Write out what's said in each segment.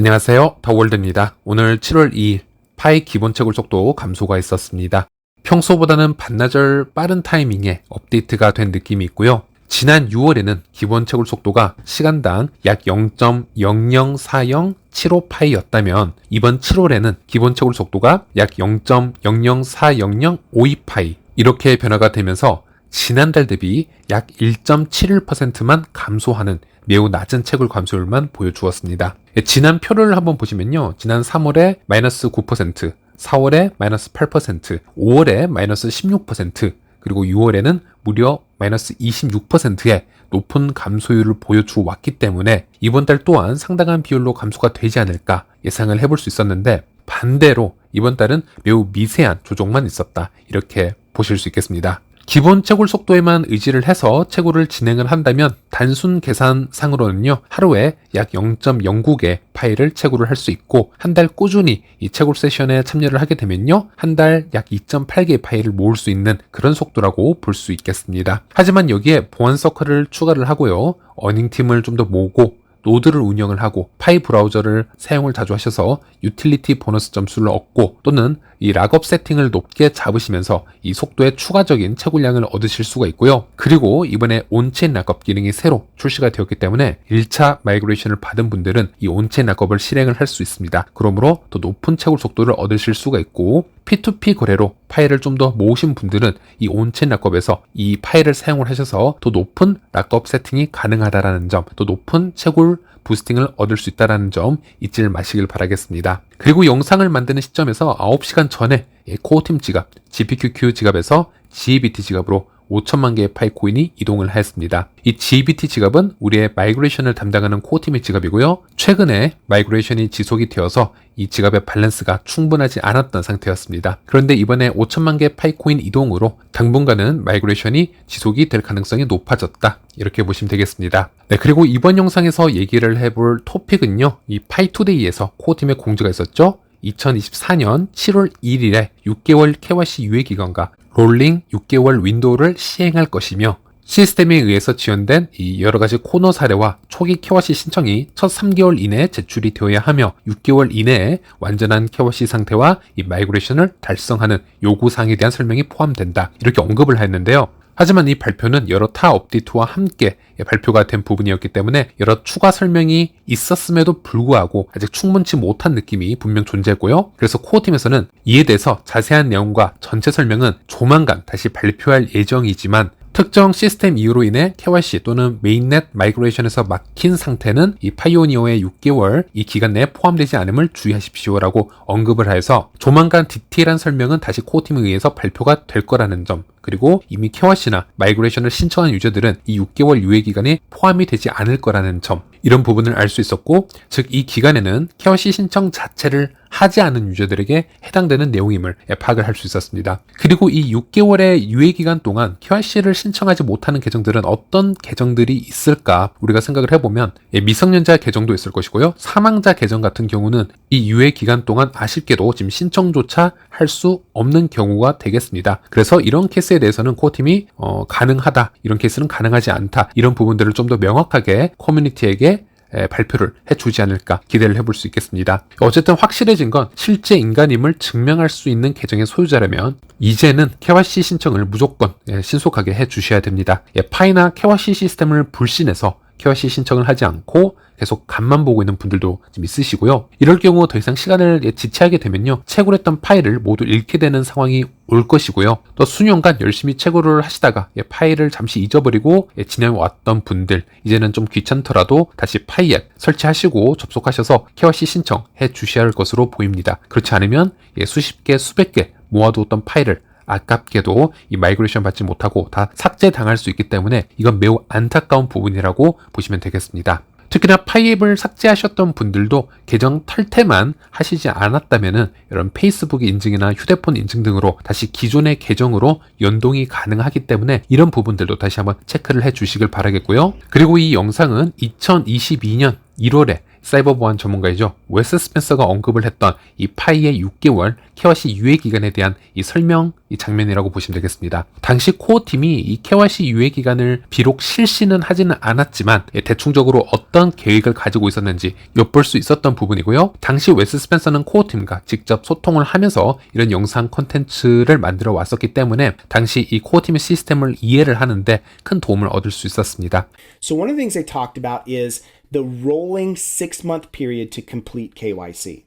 안녕하세요, 더월드입니다. 오늘 7월 2일 파이 기본 채굴 속도 감소가 있었습니다. 평소보다는 반나절 빠른 타이밍에 업데이트가 된 느낌이 있고요. 지난 6월에는 기본 채굴 속도가 시간당 약 0.004075 파이였다면 이번 7월에는 기본 채굴 속도가 약 0.004052 파이 이렇게 변화가 되면서 지난달 대비 약 1.71%만 감소하는 매우 낮은 채굴 감소율만 보여주었습니다. 지난 표를 한번 보시면요. 지난 3월에 마이너스 9%, 4월에 마이너스 8%, 5월에 마이너스 16%, 그리고 6월에는 무려 마이너스 26%의 높은 감소율을 보여주어 왔기 때문에 이번 달 또한 상당한 비율로 감소가 되지 않을까 예상을 해볼 수 있었는데 반대로 이번 달은 매우 미세한 조정만 있었다. 이렇게 보실 수 있겠습니다. 기본 채굴 속도에만 의지를 해서 채굴을 진행을 한다면 단순 계산상으로는요 하루에 약 0.09개 파일을 채굴을 할 수 있고 한 달 꾸준히 이 채굴 세션에 참여를 하게 되면요 한 달 약 2.8개 파일을 모을 수 있는 그런 속도라고 볼 수 있겠습니다. 하지만 여기에 보안 서클을 추가를 하고요 어닝팀을 좀 더 모으고 노드를 운영을 하고 파이 브라우저를 사용을 자주 하셔서 유틸리티 보너스 점수를 얻고 또는 이 락업 세팅을 높게 잡으시면서 이 속도의 추가적인 채굴량을 얻으실 수가 있고요. 그리고 이번에 온체인 락업 기능이 새로 출시가 되었기 때문에 1차 마이그레이션을 받은 분들은 이 온체인 락업을 실행을 할 수 있습니다. 그러므로 더 높은 채굴 속도를 얻으실 수가 있고 P2P 거래로 파일을 좀 더 모으신 분들은 이 온체인 락업에서 이 파일을 사용을 하셔서 더 높은 락업 세팅이 가능하다라는 점, 또 높은 채굴 부스팅을 얻을 수 있다는 점 잊지 마시길 바라겠습니다. 그리고 영상을 만드는 시점에서 9시간 전에 코어팀 지갑, GPQQ 지갑에서 GBT 지갑으로 5천만 개의 파이 코인이 이동을 하였습니다. 이 GBT 지갑은 우리의 마이그레이션을 담당하는 코어팀의 지갑이고요. 최근에 마이그레이션이 지속이 되어서 이 지갑의 밸런스가 충분하지 않았던 상태였습니다. 그런데 이번에 5천만 개 파이 코인 이동으로 당분간은 마이그레이션이 지속이 될 가능성이 높아졌다. 이렇게 보시면 되겠습니다. 네, 그리고 이번 영상에서 얘기를 해볼 토픽은요. 이 파이투데이에서 코어팀의 공지가 있었죠. 2024년 7월 1일에 6개월 KYC 유예 기간과 롤링 6개월 윈도우를 시행할 것이며 시스템에 의해서 지원된 이 여러가지 코너 사례와 초기 KYC 신청이 첫 3개월 이내에 제출이 되어야 하며 6개월 이내에 완전한 KYC 상태와 이 마이그레이션을 달성하는 요구사항에 대한 설명이 포함된다. 이렇게 언급을 했는데요. 하지만 이 발표는 여러 타 업데이트와 함께 발표가 된 부분이었기 때문에 여러 추가 설명이 있었음에도 불구하고 아직 충분치 못한 느낌이 분명 존재했고요. 그래서 코어팀에서는 이에 대해서 자세한 내용과 전체 설명은 조만간 다시 발표할 예정이지만 특정 시스템 이유로 인해 KYC 또는 메인넷 마이그레이션에서 막힌 상태는 이 파이오니어의 6개월 이 기간 내에 포함되지 않음을 주의하십시오라고 언급을 해서 조만간 디테일한 설명은 다시 코어팀에 의해서 발표가 될 거라는 점, 그리고 이미 KYC나 마이그레이션을 신청한 유저들은 이 6개월 유예 기간에 포함이 되지 않을 거라는 점, 이런 부분을 알 수 있었고, 즉 이 기간에는 KYC 신청 자체를 하지 않은 유저들에게 해당되는 내용임을 파악을 할 수 있었습니다. 그리고 이 6개월의 유예 기간 동안 KYC를 신청하지 못하는 계정들은 어떤 계정들이 있을까 우리가 생각을 해보면 미성년자 계정도 있을 것이고요. 사망자 계정 같은 경우는 이 유예 기간 동안 아쉽게도 지금 신청조차 할 수 없는 경우가 되겠습니다. 그래서 이런 케이스에 대해서는 코어팀이 가능하다, 이런 케이스는 가능하지 않다, 이런 부분들을 좀 더 명확하게 커뮤니티에게 발표를 해주지 않을까 기대를 해볼 수 있겠습니다. 어쨌든 확실해진 건 실제 인간임을 증명할 수 있는 계정의 소유자라면 이제는 KYC 신청을 무조건 신속하게 해주셔야 됩니다. 파이나 KYC 시스템을 불신해서 KYC 신청을 하지 않고 계속 간만 보고 있는 분들도 좀 있으시고요. 이럴 경우 더 이상 시간을 지체하게 되면요, 채굴했던 파일을 모두 잃게 되는 상황이 올 것이고요. 또 수년간 열심히 채굴을 하시다가 파일을 잠시 잊어버리고 지내왔던 분들, 이제는 좀 귀찮더라도 다시 파이 앱 설치하시고 접속하셔서 KYC 신청해 주셔야 할 것으로 보입니다. 그렇지 않으면 수십 개, 수백 개 모아두었던 파일을 아깝게도 이 마이그레이션 받지 못하고 다 삭제당할 수 있기 때문에 이건 매우 안타까운 부분이라고 보시면 되겠습니다. 특히나 파이앱을 삭제하셨던 분들도 계정 탈퇴만 하시지 않았다면은 이런 페이스북 인증이나 휴대폰 인증 등으로 다시 기존의 계정으로 연동이 가능하기 때문에 이런 부분들도 다시 한번 체크를 해 주시길 바라겠고요. 그리고 이 영상은 2022년 1월에 사이버 보안 전문가이죠. 웨스 스펜서가 언급을 했던 이 파이의 6개월 KYC 유예 기간에 대한 이 설명 이 장면이라고 보시면 되겠습니다. 당시 코어 팀이 이 KYC 유예 기간을 비록 실시는 하지는 않았지만 대충적으로 어떤 계획을 가지고 있었는지 엿볼 수 있었던 부분이고요. 당시 웨스 스펜서는 코어 팀과 직접 소통을 하면서 이런 영상 콘텐츠를 만들어 왔었기 때문에 당시 이 코어 팀의 시스템을 이해를 하는데 큰 도움을 얻을 수 있었습니다. So one of the things they talked about is the rolling 6-month period to complete KYC.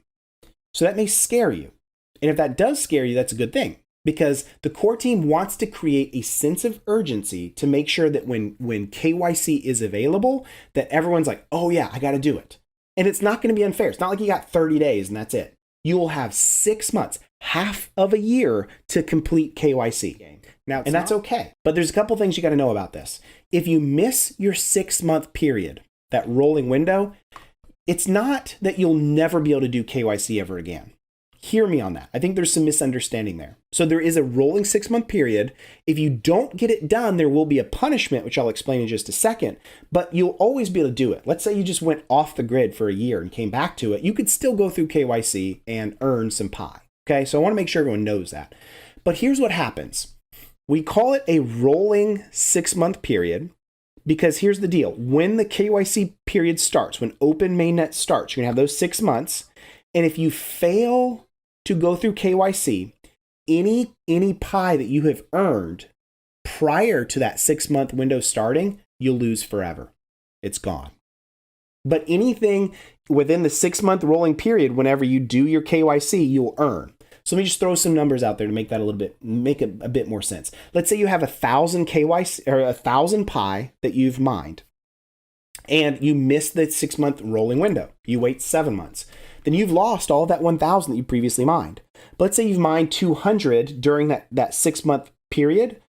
So that may scare you. And if that does scare you, that's a good thing because the core team wants to create a sense of urgency to make sure that when KYC is available, that everyone's like, oh yeah, I got to do it. And it's not going to be unfair. It's not like you got 30 days and that's it. You will have 6 months, half of a year to complete KYC. Now, and that's okay. But there's a couple things you got to know about this. If you miss your 6-month period, that rolling window, it's not that you'll never be able to do KYC ever again. Hear me on that. I think there's some misunderstanding there. So there is a rolling 6-month period. If you don't get it done, there will be a punishment, which I'll explain in just a second, but you'll always be able to do it. Let's say you just went off the grid for a year and came back to it. You could still go through KYC and earn some pie. Okay, so I want to make sure everyone knows that. But here's what happens. We call it a rolling 6-month period because here's the deal. When the KYC period starts, when Open Mainnet starts, you're going to have those 6 months. And if you fail to go through KYC, any pie that you have earned prior to that 6-month window starting, you'll lose forever. It's gone. But anything within the 6-month rolling period, whenever you do your KYC, you'll earn. So let me just throw some numbers out there to make that make it a bit more sense. Let's say you have 1,000 KYC or 1,000 pie that you've mined, and you miss the 6-month rolling window. You wait 7 months. Then you've lost all of that 1,000 that you previously mined. But let's say you've mined 200 during that 6-month period.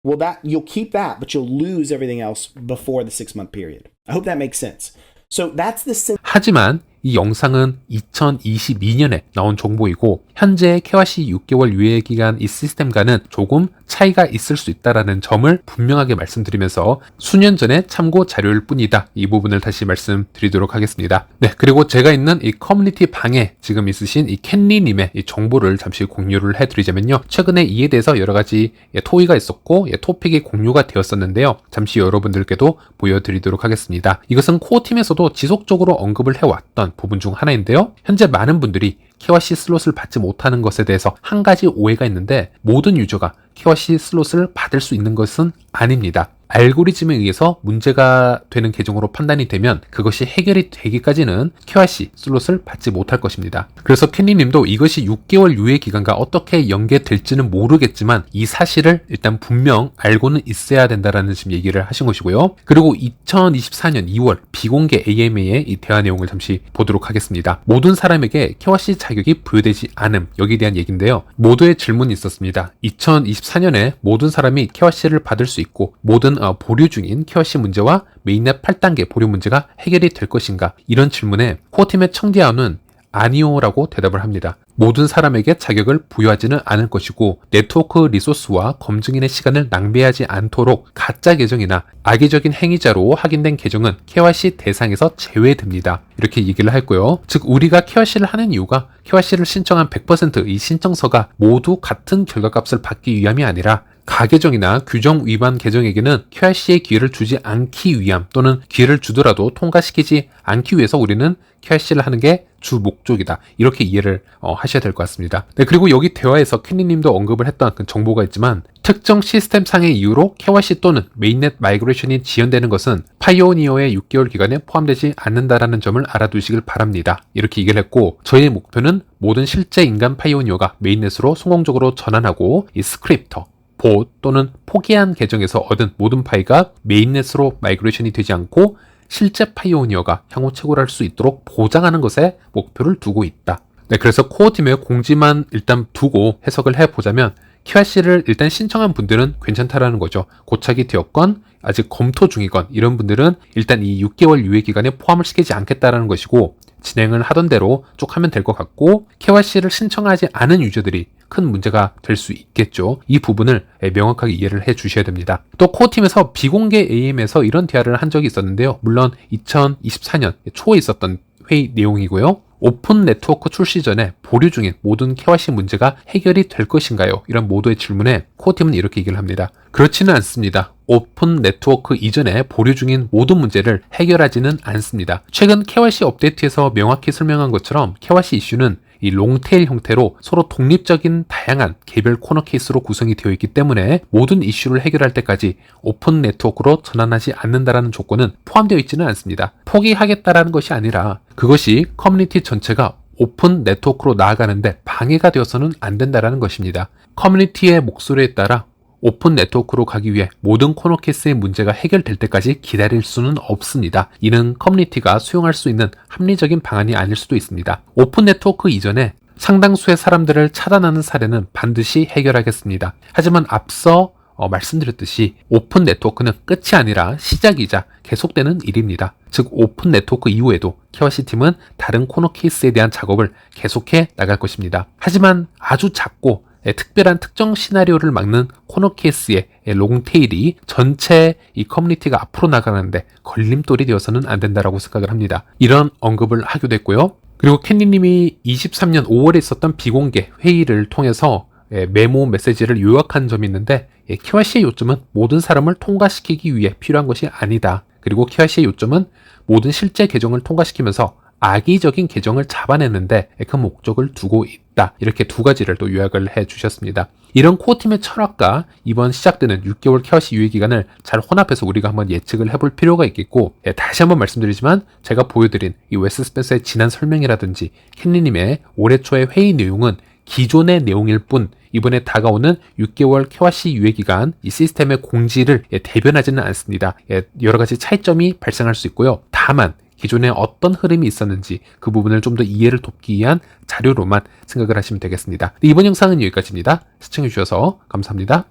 Well, that you'll keep that, but you'll lose everything else before the 6-month period. I hope that makes sense. So that's the 하지만 이 영상은 2022년에 나온 정보이고 현재 KYC 6개월 유예 기간 이 시스템과는 조금 차이가 있을 수 있다는 점을 분명하게 말씀드리면서 수년 전의 참고 자료일 뿐이다. 이 부분을 다시 말씀드리도록 하겠습니다. 네, 그리고 제가 있는 이 커뮤니티 방에 지금 있으신 이 캔리님의 이 정보를 잠시 공유를 해드리자면요. 최근에 이에 대해서 여러 가지 토의가 있었고 토픽이 공유가 되었었는데요. 잠시 여러분들께도 보여드리도록 하겠습니다. 이것은 코어팀에서도 지속적으로 언급을 해왔던 부분 중 하나인데요. 현재 많은 분들이 KYC 슬롯을 받지 못하는 것에 대해서 한 가지 오해가 있는데 모든 유저가 KYC 슬롯을 받을 수 있는 것은 아닙니다. 알고리즘에 의해서 문제가 되는 계정으로 판단이 되면 그것이 해결이 되기까지는 KYC 슬롯을 받지 못할 것입니다. 그래서 캔리님도 이것이 6개월 유예 기간과 어떻게 연계될지는 모르겠지만 이 사실을 일단 분명 알고는 있어야 된다라는 지금 얘기를 하신 것이고요. 그리고 2024년 2월 비공개 AMA의 이 대화 내용을 잠시 보도록 하겠습니다. 모든 사람에게 KYC 자격이 부여되지 않음, 여기에 대한 얘기인데요. 모두의 질문이 있었습니다. 2024년에 모든 사람이 KYC를 받을 수 있고 모든 보류 중인 KYC 문제와 메인넷 8단계 보류 문제가 해결이 될 것인가? 이런 질문에 코어팀의 청디아오는 아니오라고 대답을 합니다. 모든 사람에게 자격을 부여하지는 않을 것이고 네트워크 리소스와 검증인의 시간을 낭비하지 않도록 가짜 계정이나 악의적인 행위자로 확인된 계정은 KYC 대상에서 제외됩니다. 이렇게 얘기를 했고요. 즉 우리가 KYC를 하는 이유가 KYC를 신청한 100%이 신청서가 모두 같은 결과값을 받기 위함이 아니라 가계정이나 규정 위반 계정에게는 KYC의 기회를 주지 않기 위함 또는 기회를 주더라도 통과시키지 않기 위해서 우리는 KYC를 하는 게 주 목적이다. 이렇게 이해를 하셔야 될 것 같습니다. 네, 그리고 여기 대화에서 캔리님도 언급을 했던 그 정보가 있지만 특정 시스템상의 이유로 KYC 또는 메인넷 마이그레이션이 지연되는 것은 파이오니어의 6개월 기간에 포함되지 않는다라는 점을 알아두시길 바랍니다. 이렇게 얘기를 했고 저희의 목표는 모든 실제 인간 파이오니어가 메인넷으로 성공적으로 전환하고 이 스크립터 봇 또는 포기한 계정에서 얻은 모든 파이가 메인넷으로 마이그레이션이 되지 않고 실제 파이오니어가 향후 채굴할 수 있도록 보장하는 것에 목표를 두고 있다. 네, 그래서 코어팀의 공지만 일단 두고 해석을 해보자면 KYC를 일단 신청한 분들은 괜찮다라는 거죠. 고착이 되었건 아직 검토 중이건 이런 분들은 일단 이 6개월 유예 기간에 포함을 시키지 않겠다라는 것이고 진행을 하던 대로 쭉 하면 될 것 같고 KYC를 신청하지 않은 유저들이 큰 문제가 될 수 있겠죠. 이 부분을 명확하게 이해를 해 주셔야 됩니다. 또 코어팀에서 비공개 AM에서 이런 대화를 한 적이 있었는데요. 물론 2024년 초에 있었던 회의 내용이고요. 오픈 네트워크 출시 전에 보류 중인 모든 KYC 문제가 해결이 될 것인가요? 이런 모두의 질문에 코어팀은 이렇게 얘기를 합니다. 그렇지는 않습니다. 오픈 네트워크 이전에 보류 중인 모든 문제를 해결하지는 않습니다. 최근 KYC 업데이트에서 명확히 설명한 것처럼 KYC 이슈는 이 롱테일 형태로 서로 독립적인 다양한 개별 코너 케이스로 구성이 되어 있기 때문에 모든 이슈를 해결할 때까지 오픈 네트워크로 전환하지 않는다라는 조건은 포함되어 있지는 않습니다. 포기하겠다라는 것이 아니라 그것이 커뮤니티 전체가 오픈 네트워크로 나아가는데 방해가 되어서는 안 된다라는 것입니다. 커뮤니티의 목소리에 따라 오픈 네트워크로 가기 위해 모든 코너 케이스의 문제가 해결될 때까지 기다릴 수는 없습니다. 이는 커뮤니티가 수용할 수 있는 합리적인 방안이 아닐 수도 있습니다. 오픈 네트워크 이전에 상당수의 사람들을 차단하는 사례는 반드시 해결하겠습니다. 하지만 앞서 말씀드렸듯이 오픈 네트워크는 끝이 아니라 시작이자 계속되는 일입니다. 즉 오픈 네트워크 이후에도 KYC 팀은 다른 코너 케이스에 대한 작업을 계속해 나갈 것입니다. 하지만 아주 작고 특별한 특정 시나리오를 막는 코너 케이스의 롱테일이 전체 이 커뮤니티가 앞으로 나가는데 걸림돌이 되어서는 안 된다라고 생각을 합니다. 이런 언급을 하기도 했고요. 그리고 캔디님이 23년 5월에 있었던 비공개 회의를 통해서 메모 메시지를 요약한 점이 있는데 KYC의 요점은 모든 사람을 통과시키기 위해 필요한 것이 아니다. 그리고 KYC의 요점은 모든 실제 계정을 통과시키면서 악의적인 계정을 잡아내는데 그 목적을 두고 있다. 이렇게 두 가지를 또 요약을 해 주셨습니다. 이런 코어팀의 철학과 이번 시작되는 6개월 KYC 유예 기간을 잘 혼합해서 우리가 한번 예측을 해볼 필요가 있겠고, 다시 한번 말씀드리지만 제가 보여드린 이 웨스 스펜서의 지난 설명이라든지 캔리님의 올해 초의 회의 내용은 기존의 내용일 뿐 이번에 다가오는 6개월 KYC 유예 기간 이 시스템의 공지를 대변하지는 않습니다. 여러 가지 차이점이 발생할 수 있고요. 다만 기존에 어떤 흐름이 있었는지 그 부분을 좀 더 이해를 돕기 위한 자료로만 생각을 하시면 되겠습니다. 이번 영상은 여기까지입니다. 시청해주셔서 감사합니다.